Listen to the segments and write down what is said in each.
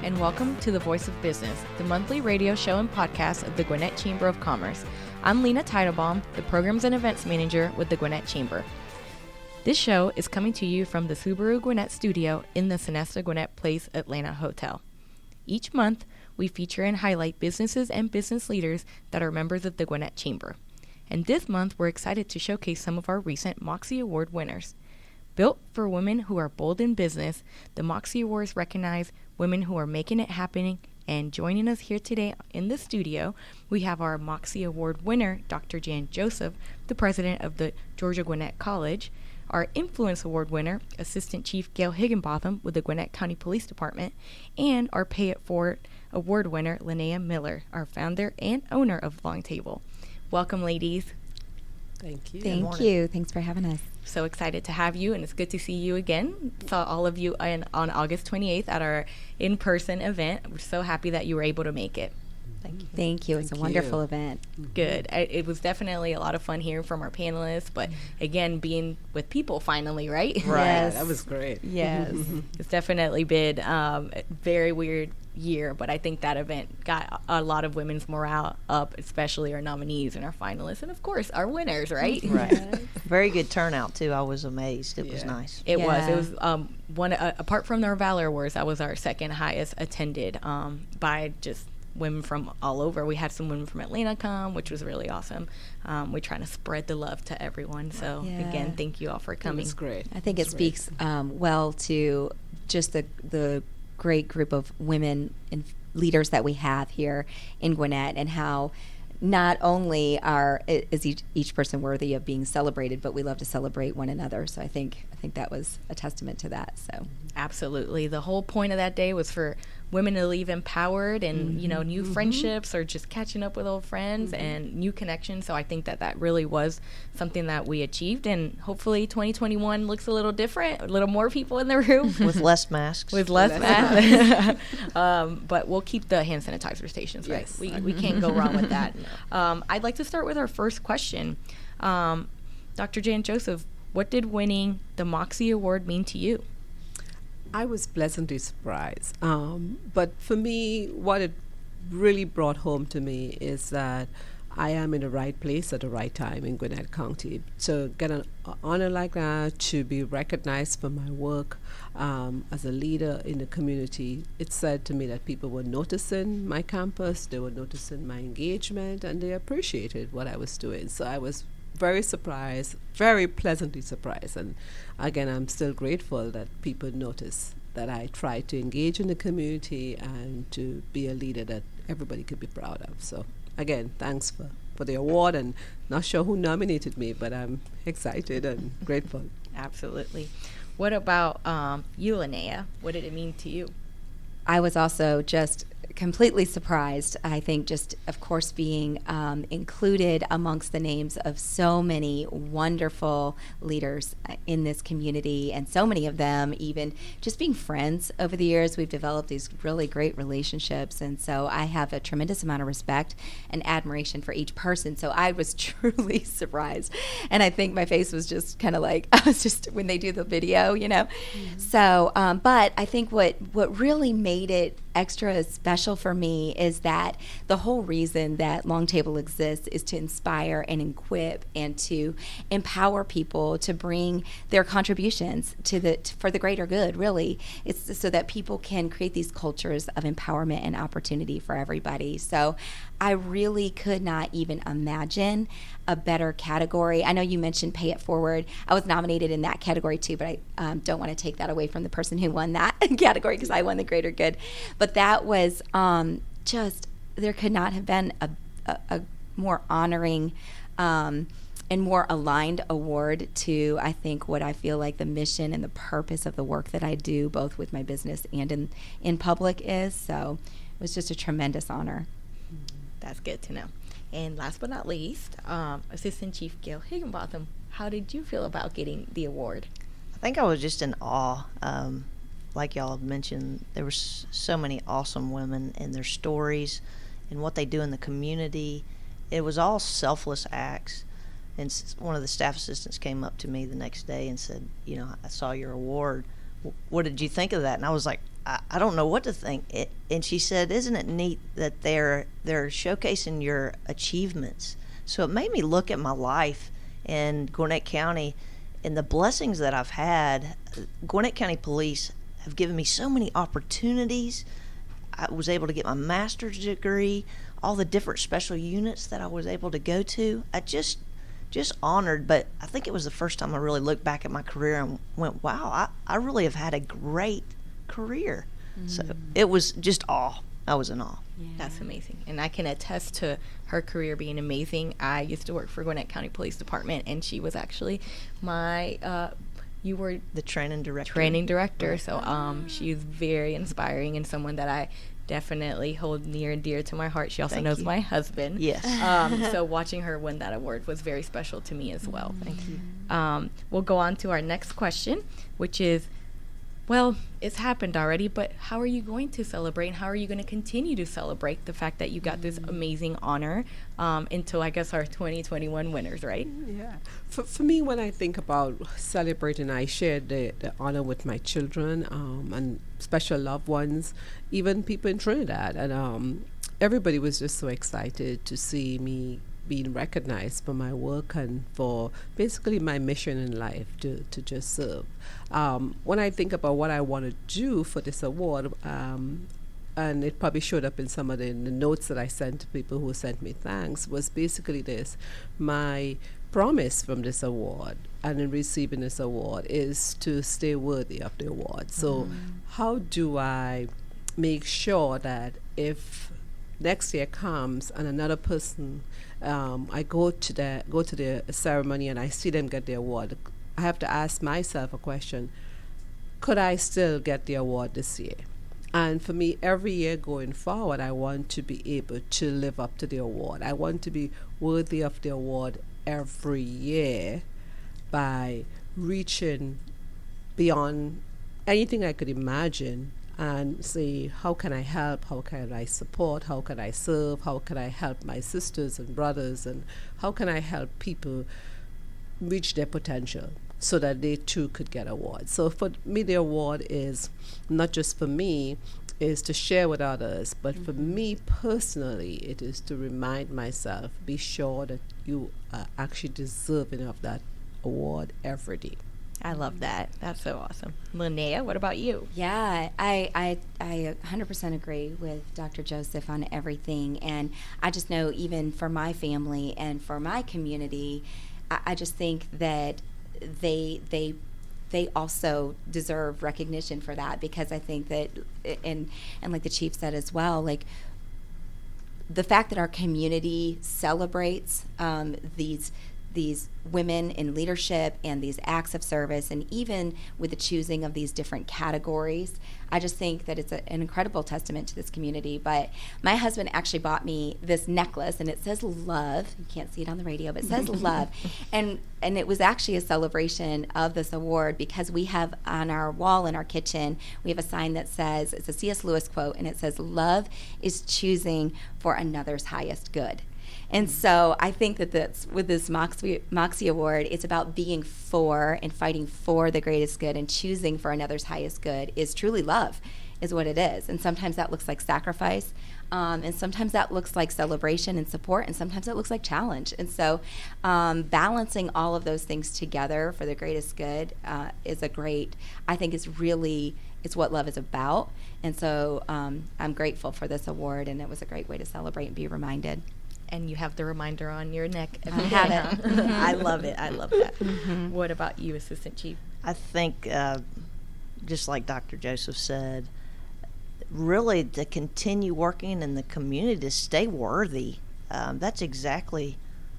and welcome to The Voice of Business, the monthly radio show and podcast of the Gwinnett Chamber of Commerce. I'm Lina Teitelbaum, the Programs and Events Manager with the Gwinnett Chamber. This show is coming to you from the Subaru Gwinnett studio in the Sonesta Gwinnett Place Atlanta Hotel. Each month, we feature and highlight businesses and business leaders that are members of the Gwinnett Chamber. And this month, we're excited to showcase some of our recent MOXIE Award winners. Built for women who are bold in business, the MOXIE Awards recognize women who are making it happen. And joining us here today in the studio, we have our MOXIE Award winner, Dr. Jann Joseph, the president of the Georgia Gwinnett College, our Influence Award winner, Assistant Chief Gale Higginbotham with the Gwinnett County Police Department, and our Pay It Forward Award winner, Linnea Miller, our founder and owner of Long Table. Welcome, ladies. Thank you. Thank you. Thanks for having us. So excited to have you, and it's good to see you again. Saw all of you on August 28th at our in-person event. We're so happy that you were able to make it. Thank you. It's a wonderful event. Good. It was definitely a lot of fun hearing from our panelists, but again, being with people finally, right? Right. Yes. That was great. Yes. It's definitely been a very weird year, but I think that event got a lot of women's morale up, especially our nominees and our finalists, and of course our winners, right? Right. Very good turnout too. I was amazed. It was nice. It was one apart from our Valor Awards, that was our second highest attended by just women from all over. We had some women from Atlanta come, which was really awesome. We're trying to spread the love to everyone. So again, thank you all for coming. It's great. I think it speaks well to just the great group of women and leaders that we have here in Gwinnett, and how not only is each person worthy of being celebrated, but we love to celebrate one another. So I think that was a testament to that. So absolutely, the whole point of that day was for women to leave empowered and new friendships, or just catching up with old friends and new connections. So I think that really was something that we achieved, and hopefully 2021 looks a little different, a little more people in the room With less masks. with less masks. But we'll keep the hand sanitizer stations, right? Yes. We can't go wrong with that. I'd like to start with our first question. Dr. Jann Joseph, what did winning the MOXIE Award mean to you? I was pleasantly surprised. But for me, what it really brought home to me is that I am in the right place at the right time in Gwinnett County. To get an honor like that, to be recognized for my work as a leader in the community, it said to me that people were noticing my campus, they were noticing my engagement, and they appreciated what I was doing. So I was very surprised, very pleasantly surprised. And again, I'm still grateful that people notice that I try to engage in the community and to be a leader that everybody could be proud of. So again, thanks for the award, and not sure who nominated me, but I'm excited and grateful. Absolutely. What about you, Linnea? What did it mean to you? I was also just completely surprised. I think just, of course, being included amongst the names of so many wonderful leaders in this community, and so many of them even just being friends over the years. We've developed these really great relationships, and so I have a tremendous amount of respect and admiration for each person. So I was truly surprised, and I think my face was just kind of like, I was just, when they do the video, So, but I think what really made it extra special for me is that the whole reason that Long Table exists is to inspire and equip and to empower people to bring their contributions for the greater good. Really, it's so that people can create these cultures of empowerment and opportunity for everybody. So I really could not even imagine a better category. I know you mentioned Pay It Forward. I was nominated in that category too, but I don't want to take that away from the person who won that category, because I won the greater good. But that was just, there could not have been a more honoring and more aligned award to, I think, what I feel like the mission and the purpose of the work that I do, both with my business and in public is. So it was just a tremendous honor. That's good to know. And last but not least, Assistant Chief Gale Higginbotham, how did you feel about getting the award? I think I was just in awe. Like y'all mentioned, there were so many awesome women and their stories and what they do in the community. It was all selfless acts. And one of the staff assistants came up to me the next day and said, I saw your award. What did you think of that? And I was like, I don't know what to think. And she said, isn't it neat that they're showcasing your achievements? So it made me look at my life in Gwinnett County and the blessings that I've had. Gwinnett County Police have given me so many opportunities. I was able to get my master's degree, all the different special units that I was able to go to. I just honored, but I think it was the first time I really looked back at my career and went, wow, I really have had a great career. So it was just awe. I was in awe. Yeah. That's amazing. And I can attest to her career being amazing. I used to work for Gwinnett County Police Department, and she was actually my you were the training director. So she's very inspiring and someone that I definitely hold near and dear to my heart. She also knows my husband. Yes. So watching her win that award was very special to me as well. Thank you. We'll go on to our next question, which is, well, it's happened already, but how are you going to celebrate, and how are you going to continue to celebrate the fact that you got this amazing honor until, I guess, our 2021 winners, right? Yeah. For me, when I think about celebrating, I shared the honor with my children and special loved ones, even people in Trinidad. And everybody was just so excited to see me being recognized for my work and for basically my mission in life to just serve. When I think about what I want to do for this award, and it probably showed up in some of the notes that I sent to people who sent me thanks, was basically this: my promise from this award and in receiving this award is to stay worthy of the award. So how do I make sure that if next year comes and another person, I go to the ceremony and I see them get the award, I have to ask myself a question: could I still get the award this year? And for me, every year going forward, I want to be able to live up to the award. I want to be worthy of the award every year by reaching beyond anything I could imagine and say, how can I help, how can I support, how can I serve, how can I help my sisters and brothers, and how can I help people reach their potential so that they too could get awards. So for me, the award is not just for me, is to share with others, but for me personally, it is to remind myself, be sure that you are actually deserving of that award every day. I love that. That's so awesome. Linnea, what about you? Yeah, I 100% agree with Dr. Joseph on everything. And I just know, even for my family and for my community, I just think that they also deserve recognition for that, because I think that, and like the chief said as well, like the fact that our community celebrates these women in leadership and these acts of service, and even with the choosing of these different categories, I just think that it's an incredible testament to this community. But my husband actually bought me this necklace, and it says love. You can't see it on the radio, but it says love. And it was actually a celebration of this award, because we have on our wall in our kitchen, we have a sign that says, it's a C.S. Lewis quote, and it says, love is choosing for another's highest good. And so I think that with this Moxie Award, it's about being for and fighting for the greatest good, and choosing for another's highest good is truly love, is what it is. And sometimes that looks like sacrifice, and sometimes that looks like celebration and support, and sometimes it looks like challenge. And so balancing all of those things together for the greatest good is it's what love is about. And so I'm grateful for this award, and it was a great way to celebrate and be reminded. And you have the reminder on your neck. I have it. I love it. I love that. What about you, Assistant Chief? I think, just like Dr. Joseph said, really to continue working in the community, to stay worthy. That's exactly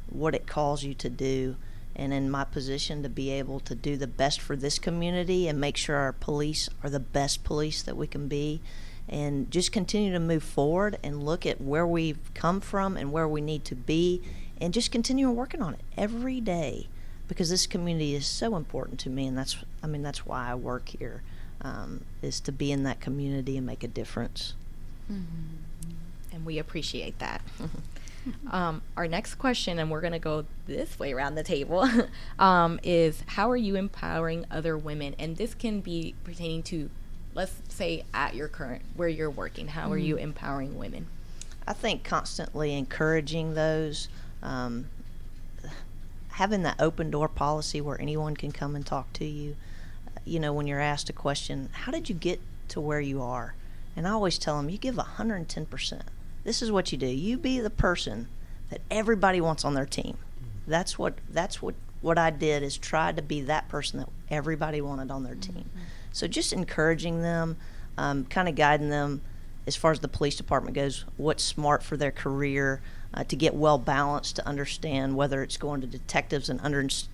what it calls you to do. And in my position, to be able to do the best for this community and make sure our police are the best police that we can be, and just continue to move forward and look at where we've come from and where we need to be, and just continue working on it every day, because this community is so important to me, and that's why I work here, is to be in that community and make a difference. And we appreciate that. Our next question, and we're going to go this way around the table, is how are you empowering other women? And this can be pertaining to let's say at your current, where you're working, how are you empowering women? I think constantly encouraging those, having that open door policy where anyone can come and talk to you. When you're asked a question, how did you get to where you are? And I always tell them, you give 110%. This is what you do. You be the person that everybody wants on their team. That's what I did, is try to be that person that everybody wanted on their team. So just encouraging them, kind of guiding them as far as the police department goes, what's smart for their career, to get well balanced, to understand whether it's going to detectives and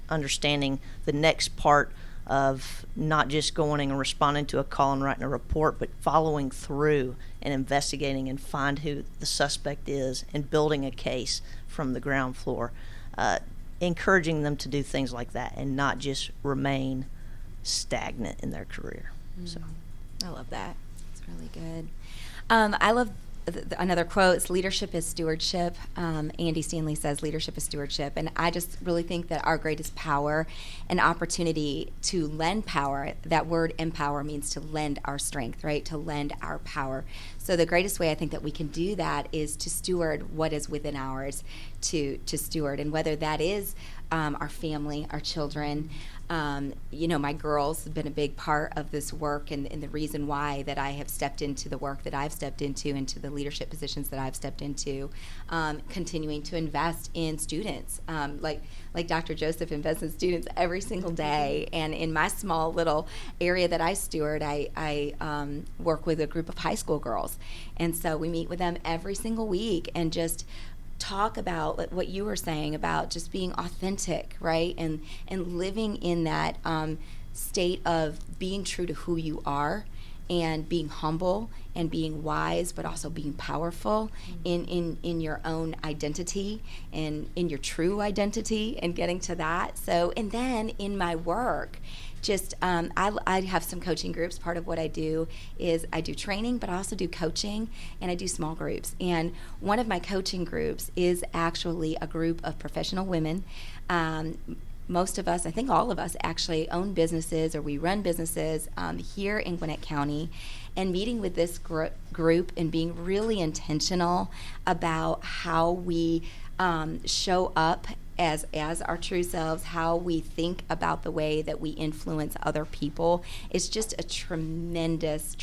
understanding the next part of not just going and responding to a call and writing a report, but following through and investigating and find who the suspect is and building a case from the ground floor. Encouraging them to do things like that and not just remain stagnant in their career. So I love that. It's really good. I love another quote is leadership is stewardship. Andy Stanley says leadership is stewardship, and I just really think that our greatest power and opportunity to lend power, that word empower means to lend our strength, right? To lend our power. So the greatest way I think that we can do that is to steward what is within ours to steward, and whether that is our family, our children. My girls have been a big part of this work, and the reason why that I have stepped into the work that I've stepped into the leadership positions that I've stepped into, continuing to invest in students, like Dr. Joseph invests in students every single day. And in my small little area that I steward, I work with a group of high school girls, and so we meet with them every single week and just talk about what you were saying about just being authentic, right? And living in that state of being true to who you are and being humble and being wise, but also being powerful in your own identity and in your true identity and getting to that. So, and then in my work, just I have some coaching groups. Part of what I do is I do training, but I also do coaching, and I do small groups. And one of my coaching groups is actually a group of professional women. Most of us, I think all of us, actually own businesses, or we run businesses here in Gwinnett County. And meeting with this group and being really intentional about how we show up as our true selves, how we think about the way that we influence other people, is just a tremendous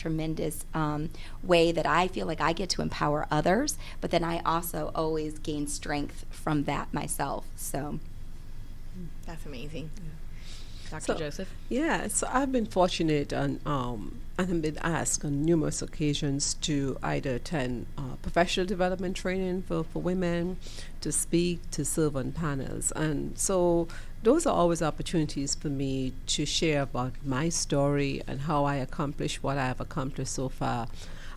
way that I feel like I get to empower others, but then I also always gain strength from that myself. So that's amazing. Dr. So, Joseph? Yeah, so I've been fortunate and I've been asked on numerous occasions to either attend professional development training for women, to speak, to serve on panels. And so those are always opportunities for me to share about my story and how I accomplished what I have accomplished so far.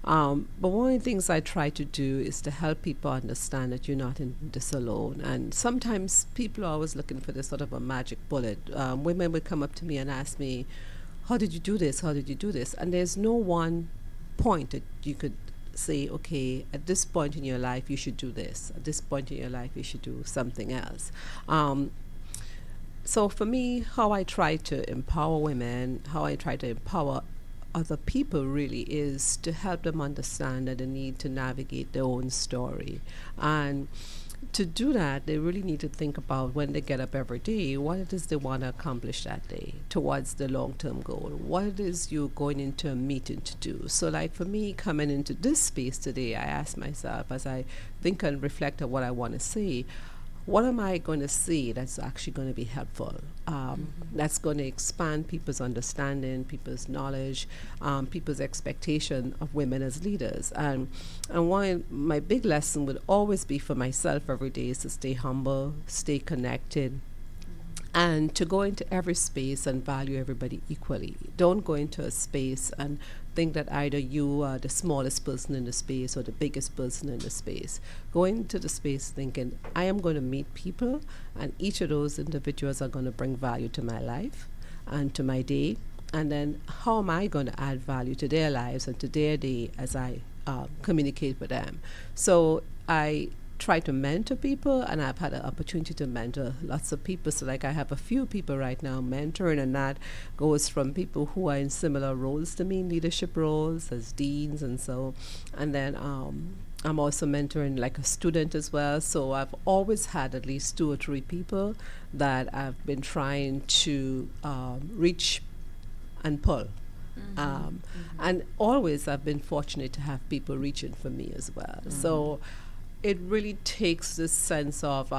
But one of the things I try to do is to help people understand that you're not in this alone. And sometimes people are always looking for this sort of a magic bullet. Women would come up to me and ask me, how did you do this? How did you do this? And there's no one point that you could say, okay, at this point in your life, you should do this. At this point in your life, you should do something else. So for me, how I try to empower women, how I try to empower other people really is to help them understand that they need to navigate their own story. And to do that, they really need to think about, when they get up every day, what it is they want to accomplish that day towards the long-term goal. What it is you're going into a meeting to do. So like for me, coming into this space today, I ask myself, as I think and reflect on what I want to say, what am I going to say that's actually going to be helpful, that's going to expand people's understanding, people's knowledge, people's expectation of women as leaders. And one, my big lesson would always be for myself every day is to stay humble, stay connected, and to go into every space and value everybody equally. Don't go into a space and think that either you are the smallest person in the space or the biggest person in the space. Go into the space thinking, I am going to meet people, and each of those individuals are going to bring value to my life and to my day. And then how am I going to add value to their lives and to their day as I communicate with them? So I try to mentor people, and I've had an opportunity to mentor lots of people. So like I have a few people right now mentoring, and that goes from people who are in similar roles to me, leadership roles as deans and so. And then I'm also mentoring like a student as well. So I've always had at least 2 or 3 people that I've been trying to reach and pull. And always I've been fortunate to have people reaching for me as well. So it really takes this sense of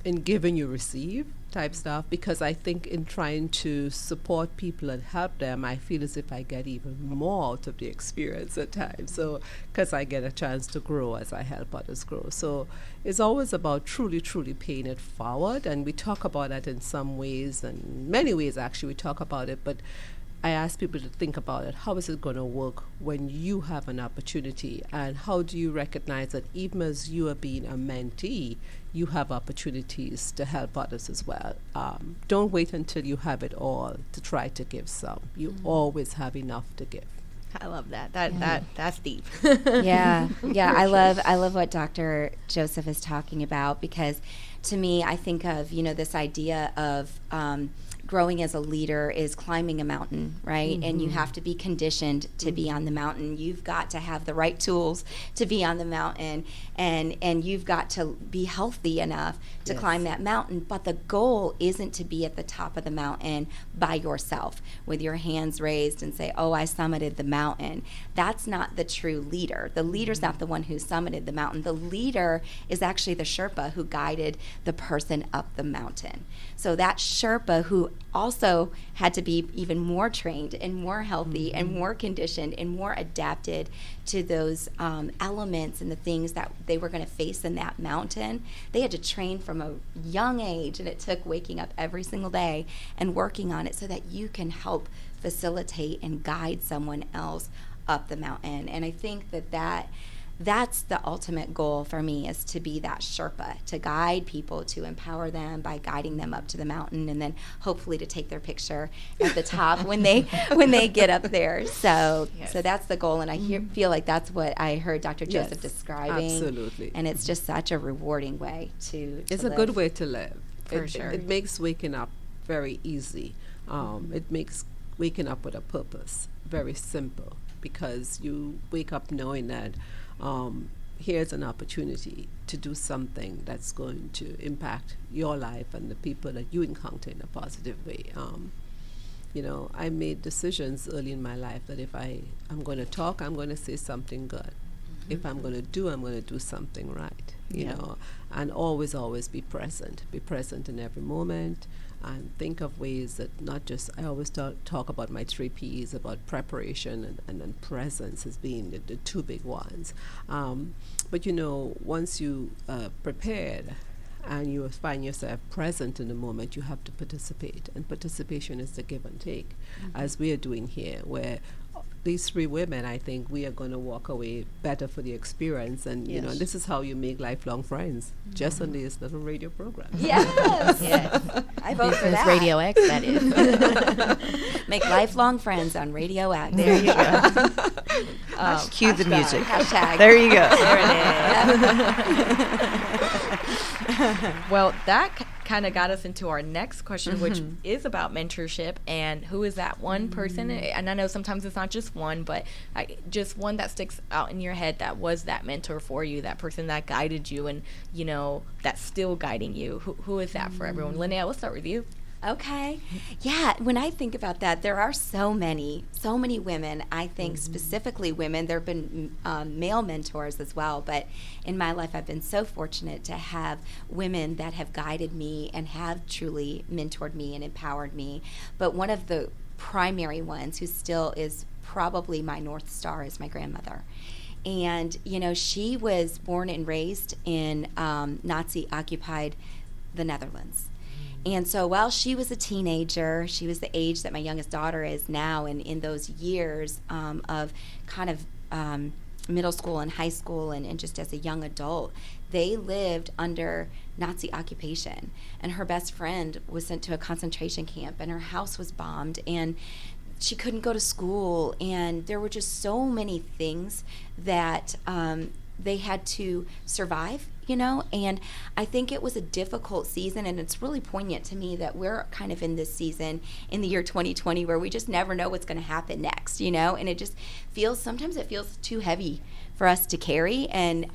in giving you receive type stuff, because I think in trying to support people and help them, I feel as if I get even more out of the experience at times. So because I get a chance to grow as I help others grow. So it's always about truly paying it forward, and we talk about that in some ways, and many ways actually we talk about it, but I ask people to think about it. How is it going to work when you have an opportunity? And how do you recognize that even as you are being a mentee, you have opportunities to help others as well? Don't wait until you have it all to try to give some. You always have enough to give. I love that. That's deep. Yeah. I love what Dr. Joseph is talking about, because to me, I think of, this idea of growing as a leader is climbing a mountain, right? And you have to be conditioned to be on the mountain. You've got to have the right tools to be on the mountain, and you've got to be healthy enough to climb that mountain. But the goal isn't to be at the top of the mountain by yourself with your hands raised and say, oh, I summited the mountain. That's not the true leader. The leader's not the one who summited the mountain. The leader is actually the Sherpa who guided the person up the mountain. So that Sherpa who also had to be even more trained and more healthy and more conditioned and more adapted to those elements and the things that they were going to face in that mountain. They had to train from a young age, and it took waking up every single day and working on it so that you can help facilitate and guide someone else up the mountain. And I think that's the ultimate goal for me, is to be that Sherpa, to guide people, to empower them by guiding them up to the mountain, and then hopefully to take their picture at the top when they get up there. So that's the goal, and I feel like that's what I heard Dr. Joseph describing. Absolutely. And it's just such a rewarding way to It's live. a good way to live. For sure. It makes waking up very easy. It makes waking up with a purpose very simple, because you wake up knowing that here's an opportunity to do something that's going to impact your life and the people that you encounter in a positive way. I made decisions early in my life that if I'm going to talk, I'm going to say something good. If I'm going to do something right, you know, and always be present in every moment, and think of ways that not just, I always talk about my 3 P's, about preparation and then presence as being the 2 big ones. But once you prepared and you find yourself present in the moment, you have to participate. And participation is the give and take, as we are doing here, where these 3 women, I think we are going to walk away better for the experience. And, this is how you make lifelong friends, just on this little radio program. Yes. I vote for Business that. RadioX, that is. Make lifelong friends on Radio X. There you go. Cue the music. Hashtag. There you go. There it is. Well, that kind of got us into our next question, which is about mentorship, and who is that one person? And I know sometimes it's not just one, but just one that sticks out in your head that was that mentor for you, that person that guided you, and that's still guiding you. Who is that for everyone? Linnea, let's start with you. Okay. Yeah, when I think about that, there are so many women, I think specifically women. There have been male mentors as well, but in my life I've been so fortunate to have women that have guided me and have truly mentored me and empowered me. But one of the primary ones who still is probably my North Star is my grandmother. And, she was born and raised in Nazi-occupied the Netherlands. And so while she was a teenager, she was the age that my youngest daughter is now, and in those years of kind of middle school and high school and just as a young adult, they lived under Nazi occupation. And her best friend was sent to a concentration camp, and her house was bombed, and she couldn't go to school, and there were just so many things that they had to survive and I think it was a difficult season, and it's really poignant to me that we're kind of in this season in the year 2020 where we just never know what's going to happen next, and it just sometimes it feels too heavy for us to carry, and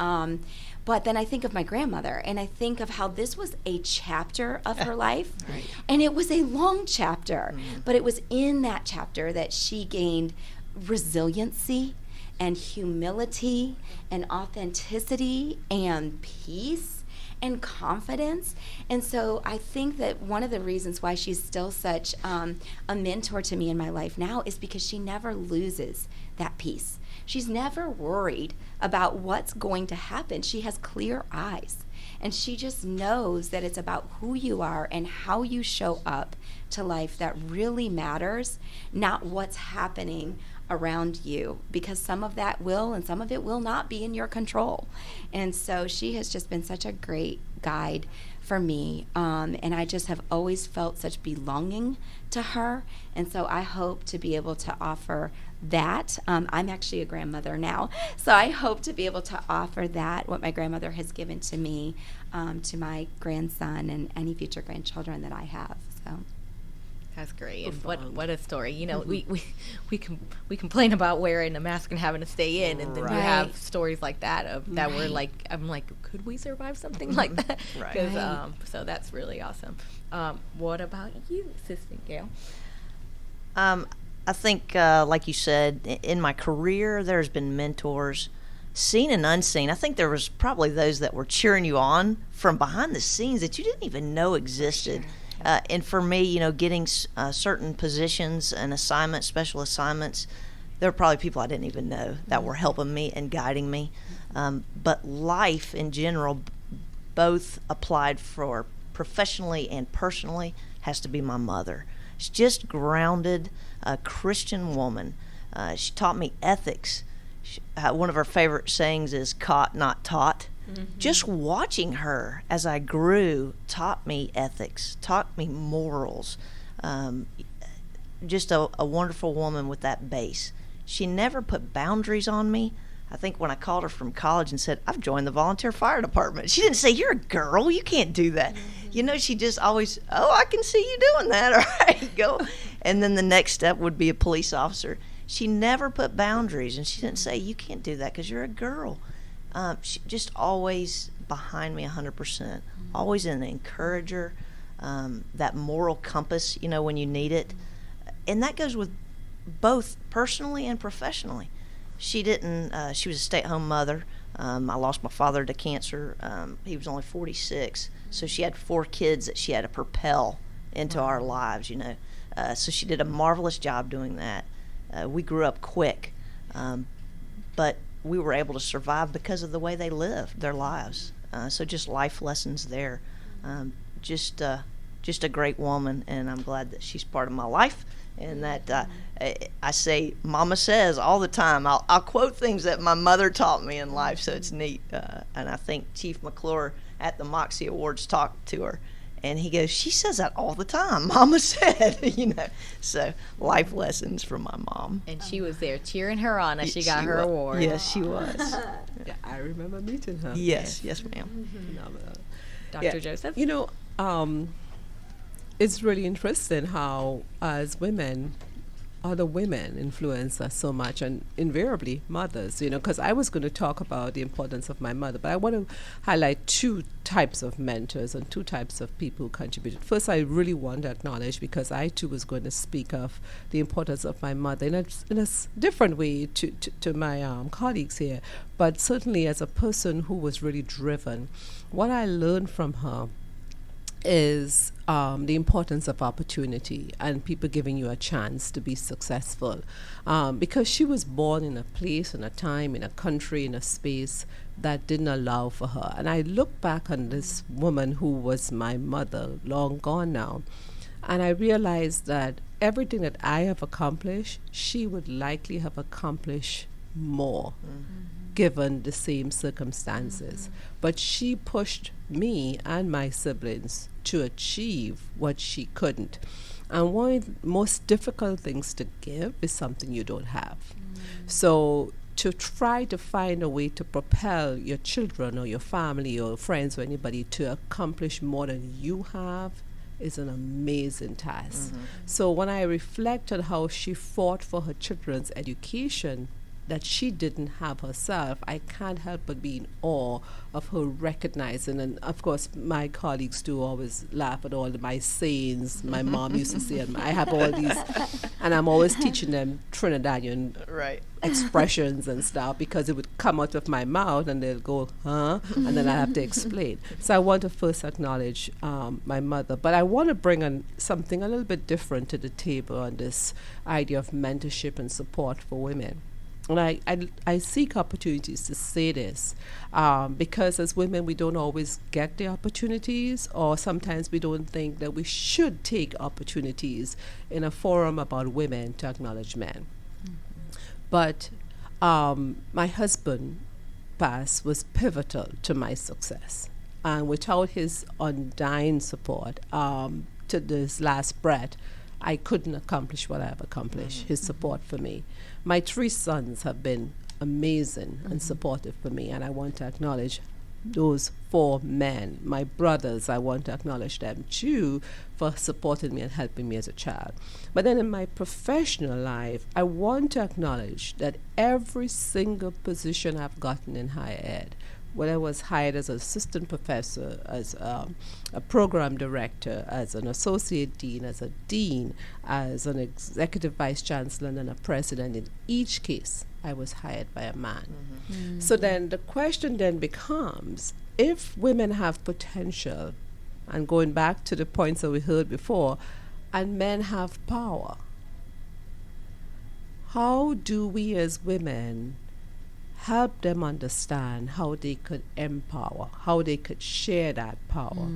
but then I think of my grandmother, and I think of how this was a chapter of her life, Right. and it was a long chapter, but it was in that chapter that she gained resiliency and humility and authenticity and peace and confidence. And so I think that one of the reasons why she's still such a mentor to me in my life now is because she never loses that peace. She's never worried about what's going to happen. She has clear eyes, and she just knows that it's about who you are and how you show up to life that really matters, not what's happening around you, because some of that will and some of it will not be in your control. And so she has just been such a great guide for me, and I just have always felt such belonging to her, and so I hope to be able to offer that. I'm actually a grandmother now, so I hope to be able to offer that, what my grandmother has given to me, to my grandson and any future grandchildren that I have. So That's great. And what a story. We complain about wearing a mask and having to stay in, and then we have stories like that that we're like, I'm like, could we survive something like that? Right. So that's really awesome. What about you, Assistant Gale? I think, like you said, in my career, there's been mentors, seen and unseen. I think there was probably those that were cheering you on from behind the scenes that you didn't even know existed. And for me, getting certain positions and assignments, special assignments, there were probably people I didn't even know that were helping me and guiding me. But life in general, both applied for professionally and personally, has to be my mother. She's just grounded, a Christian woman. She taught me ethics. One of her favorite sayings is caught, not taught. Mm-hmm. Just watching her as I grew taught me ethics, taught me morals. Just a wonderful woman with that base. She never put boundaries on me. I think when I called her from college and said, I've joined the volunteer fire department, she didn't say, you're a girl, you can't do that. Mm-hmm. She just always, I can see you doing that. All right, go. And then the next step would be a police officer. She never put boundaries, and she didn't say, you can't do that because you're a girl. She just always behind me 100%, always an encourager, that moral compass, when you need it. And that goes with both personally and professionally. She didn't, she was a stay-at-home mother. I lost my father to cancer. He was only 46, so she had 4 kids that she had to propel into our lives, So she did a marvelous job doing that. We grew up quick, but we were able to survive because of the way they lived their lives. So just life lessons there. Just a great woman, and I'm glad that she's part of my life. And that I say, Mama says all the time. I'll quote things that my mother taught me in life, so it's neat. And I think Chief McClure at the MOXIE Awards talked to her, and he goes, she says that all the time. Mama said, So life lessons from my mom. And she was there cheering her on as she got her award. Yes, she was. Yeah, I remember meeting her. Yes, ma'am. Dr. Joseph? It's really interesting how, as women, other women influence us so much, and invariably mothers, because I was going to talk about the importance of my mother, but I want to highlight 2 types of mentors and 2 types of people who contributed. First, I really want to acknowledge, because I too was going to speak of the importance of my mother in a different way to my colleagues here, but certainly as a person who was really driven. What I learned from her is the importance of opportunity and people giving you a chance to be successful, because she was born in a place, in a time, in a country, in a space that didn't allow for her. And I look back on this woman who was my mother, long gone now, and I realized that everything that I have accomplished, she would likely have accomplished more. Given the same circumstances. But she pushed me and my siblings to achieve what she couldn't. And one of the most difficult things to give is something you don't have. So to try to find a way to propel your children or your family or friends or anybody to accomplish more than you have is an amazing task. So when I reflect on how she fought for her children's education that she didn't have herself, I can't help but be in awe of her recognizing. And of course, my colleagues do always laugh at all of my sayings. My mom used to say, and I have all these, and I'm always teaching them Trinidadian expressions and stuff, because it would come out of my mouth and they'll go, huh? And then I have to explain. So I want to first acknowledge my mother, but I want to bring on something a little bit different to the table on this idea of mentorship and support for women. And I seek opportunities to say this because as women, we don't always get the opportunities, or sometimes we don't think that we should take opportunities in a forum about women to acknowledge men. But my husband past was pivotal to my success. And without his undying support to this last breath, I couldn't accomplish what I have accomplished, his support for me. My 3 sons have been amazing and supportive for me, and I want to acknowledge those 4 men. My brothers, I want to acknowledge them too for supporting me and helping me as a child. But then in my professional life, I want to acknowledge that every single position I've gotten in higher ed, whether I was hired as an assistant professor, as a program director, as an associate dean, as a dean, as an executive vice chancellor, and a president, in each case, I was hired by a man. So then the question then becomes, if women have potential, and going back to the points that we heard before, and men have power, how do we as women help them understand how they could empower, how they could share that power,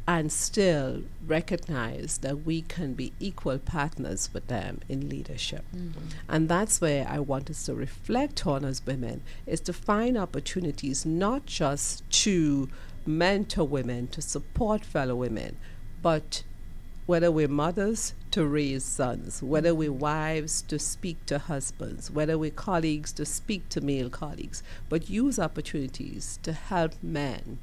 and still recognize that we can be equal partners with them in leadership? And that's where I want us to reflect on as women, is to find opportunities not just to mentor women, to support fellow women, but whether we're mothers, to raise sons, whether we're wives, to speak to husbands, whether we're colleagues, to speak to male colleagues, but use opportunities to help men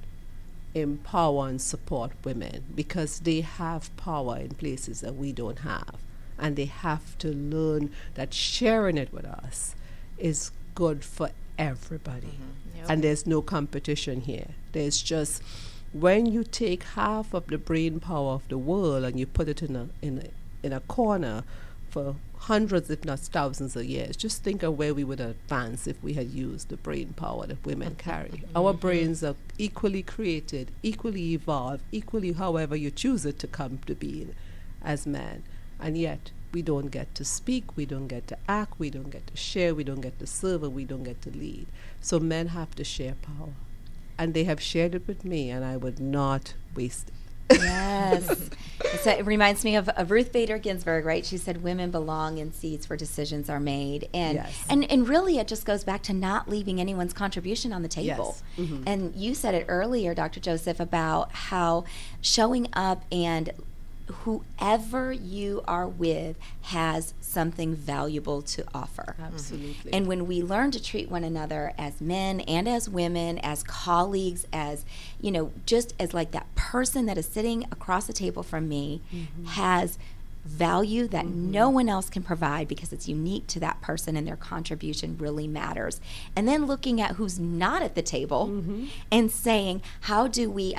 empower and support women, because they have power in places that we don't have, and they have to learn that sharing it with us is good for everybody. And there's no competition here. There's just, when you take half of the brain power of the world and you put it in a corner for hundreds, if not thousands of years, just think of where we would advance if we had used the brain power that women carry. Our brains are equally created, equally evolved, equally however you choose it to come to being as men. And yet we don't get to speak, we don't get to act, we don't get to share, we don't get to serve, and we don't get to lead. So men have to share power. And they have shared it with me, and I would not waste it. Yes. So it reminds me of Ruth Bader Ginsburg, right? She said women belong in seats where decisions are made. And, Yes. and really it just goes back to not leaving anyone's contribution on the table. Yes. And you said it earlier, Dr. Joseph, about how showing up and whoever you are with has something valuable to offer. Absolutely. And when we learn to treat one another as men and as women, as colleagues, as, just as like that person that is sitting across the table from me has value that no one else can provide because it's unique to that person and their contribution really matters. And then looking at who's not at the table and saying, how do we,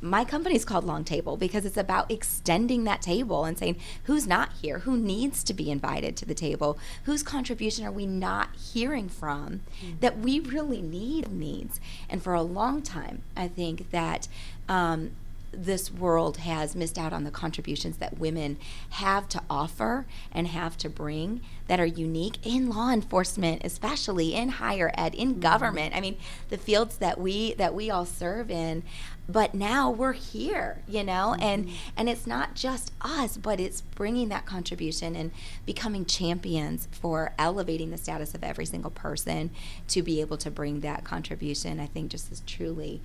my company's called Long Table because it's about extending that table and saying who's not here, who needs to be invited to the table, whose contribution are we not hearing from that we really needs. And for a long time, I think that this world has missed out on the contributions that women have to offer and have to bring that are unique in law enforcement, especially in higher ed, in government. The fields that we all serve in. But now we're here, and it's not just us, but it's bringing that contribution and becoming champions for elevating the status of every single person to be able to bring that contribution. I think just as truly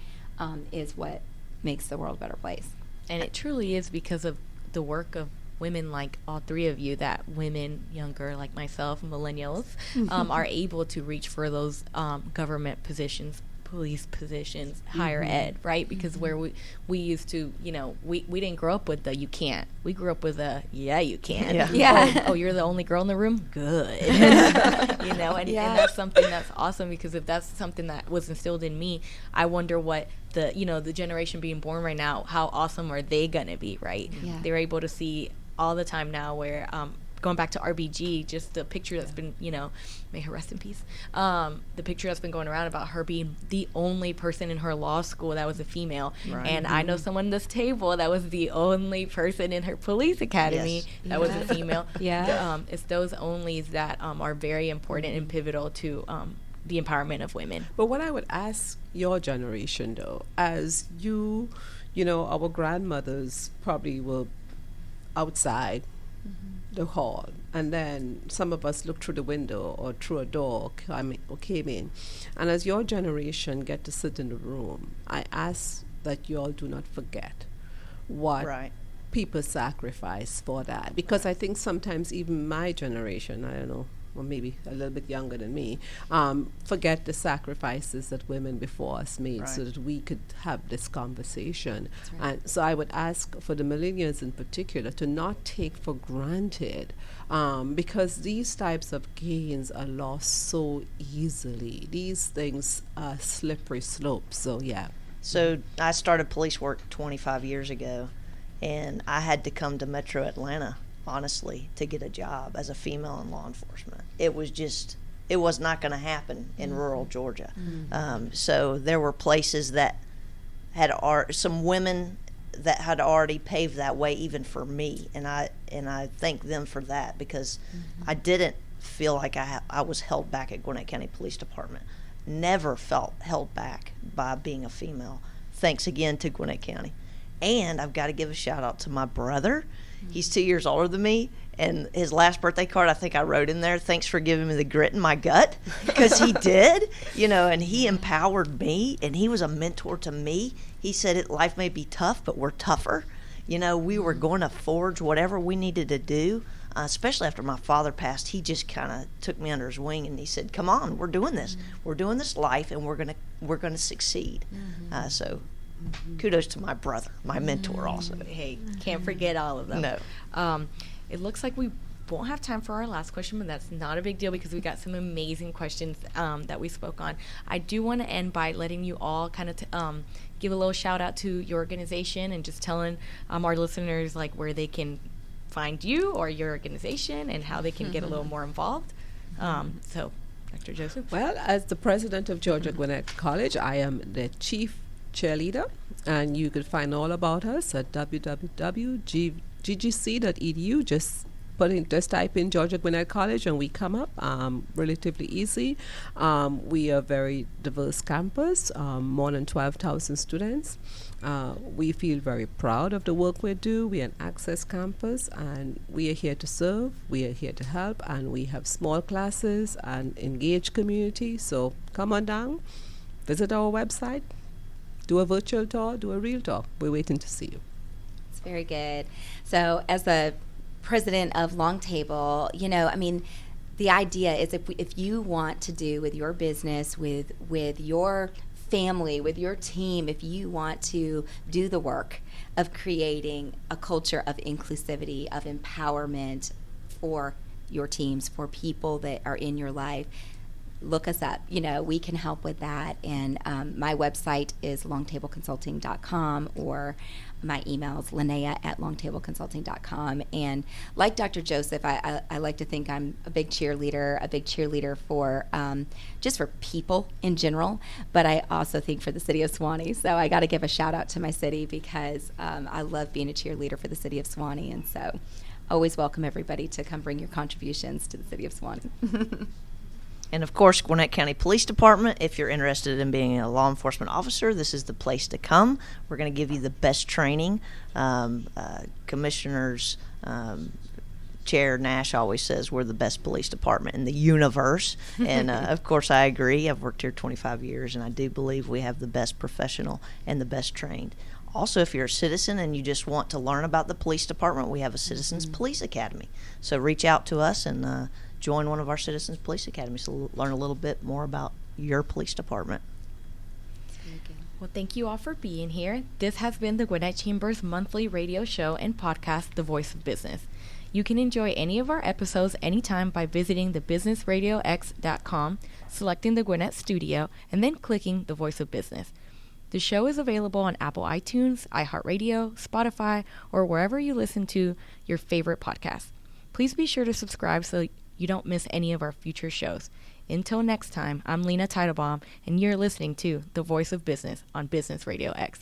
is what makes the world a better place. And it truly is because of the work of women like all three of you, that women younger like myself, millennials, are able to reach for those government positions, police positions, higher ed, right? Because where we used to, we didn't grow up with the you can't. We grew up with a yeah you can. Yeah. Oh, you're the only girl in the room? Good. And that's something that's awesome, because if that's something that was instilled in me, I wonder what the generation being born right now, how awesome are they gonna be, right? Yeah. They're able to see all the time now where going back to RBG, just the picture that's been, may her rest in peace, the picture that's been going around about her being the only person in her law school that was a female. Right. And I know someone at this table that was the only person in her police academy that was a female. It's those onlys that are very important and pivotal to the empowerment of women. But what I would ask your generation, though, as our grandmothers probably were outside the hall, and then some of us looked through the window or through a door or came in, and as your generation get to sit in the room, I ask that you all do not forget what people sacrifice for that, because I think sometimes even my generation, I don't know, or maybe a little bit younger than me, forget the sacrifices that women before us made so that we could have this conversation. And so I would ask for the millennials in particular to not take for granted, because these types of gains are lost so easily. These things are slippery slopes. So So I started police work 25 years ago, and I had to come to Metro Atlanta, honestly, to get a job as a female in law enforcement. It was not going to happen in rural Georgia. So there were places that had some women that had already paved that way even for me, and I thank them for that, because I didn't feel like I was held back at Gwinnett County Police Department. Never felt held back by being a female. Thanks again to Gwinnett County. And I've got to give a shout out to my brother. He's 2 years older than me, and his last birthday card, I think I wrote in there, "Thanks for giving me the grit in my gut," because he did, and he empowered me, and he was a mentor to me. He said, life may be tough, but we're tougher. We were going to forge whatever we needed to do, especially after my father passed. He just kind of took me under his wing, and he said, "Come on, we're doing this. We're doing this life, and we're gonna succeed." So kudos to my brother, my mentor also. Hey, can't forget all of them. No. It looks like we won't have time for our last question, but that's not a big deal, because we got some amazing questions that we spoke on. I do want to end by letting you all kind of give a little shout out to your organization, and just telling our listeners like where they can find you or your organization and how they can get a little more involved. So, Dr. Joseph. Well, as the president of Georgia Gwinnett College, I am the chief cheerleader, and you can find all about us at www.ggc.edu. Just type in Georgia Gwinnett College and we come up relatively easy. We are a very diverse campus, more than 12,000 students. We feel very proud of the work we do. We are an access campus, and we are here to serve, we are here to help, and we have small classes and engaged community. So come on down, visit our website, do a virtual tour, do a real tour. We're waiting to see you. It's very good. So as the president of Long Table, the idea is if you want to do with your business, with your family, with your team, if you want to do the work of creating a culture of inclusivity, of empowerment for your teams, for people that are in your life, look us up. We can help with that. And my website is longtableconsulting.com, or my email is linnea@longtableconsulting.com. And like Dr. Joseph, I like to think I'm a big cheerleader for just for people in general, but I also think for the city of Suwanee. So I got to give a shout out to my city, because I love being a cheerleader for the city of Suwanee. And so always welcome everybody to come bring your contributions to the city of Suwanee. And of course, Gwinnett County Police Department, if you're interested in being a law enforcement officer, this is the place to come. We're going to give you the best training. Commissioners Chair Nash always says we're the best police department in the universe. And of course, I agree. I've worked here 25 years, and I do believe we have the best professional and the best trained Also, if you're a citizen and you just want to learn about the police department, we have a Citizens Police Academy. So reach out to us and join one of our Citizens Police Academies to learn a little bit more about your police department. Well, thank you all for being here. This has been the Gwinnett Chamber's monthly radio show and podcast, The Voice of Business. You can enjoy any of our episodes anytime by visiting thebusinessradiox.com, selecting the Gwinnett Studio, and then clicking The Voice of Business. The show is available on Apple iTunes, iHeartRadio, Spotify, or wherever you listen to your favorite podcasts. Please be sure to subscribe so you don't miss any of our future shows. Until next time, I'm Lina Teitelbaum, and you're listening to The Voice of Business on Business Radio X.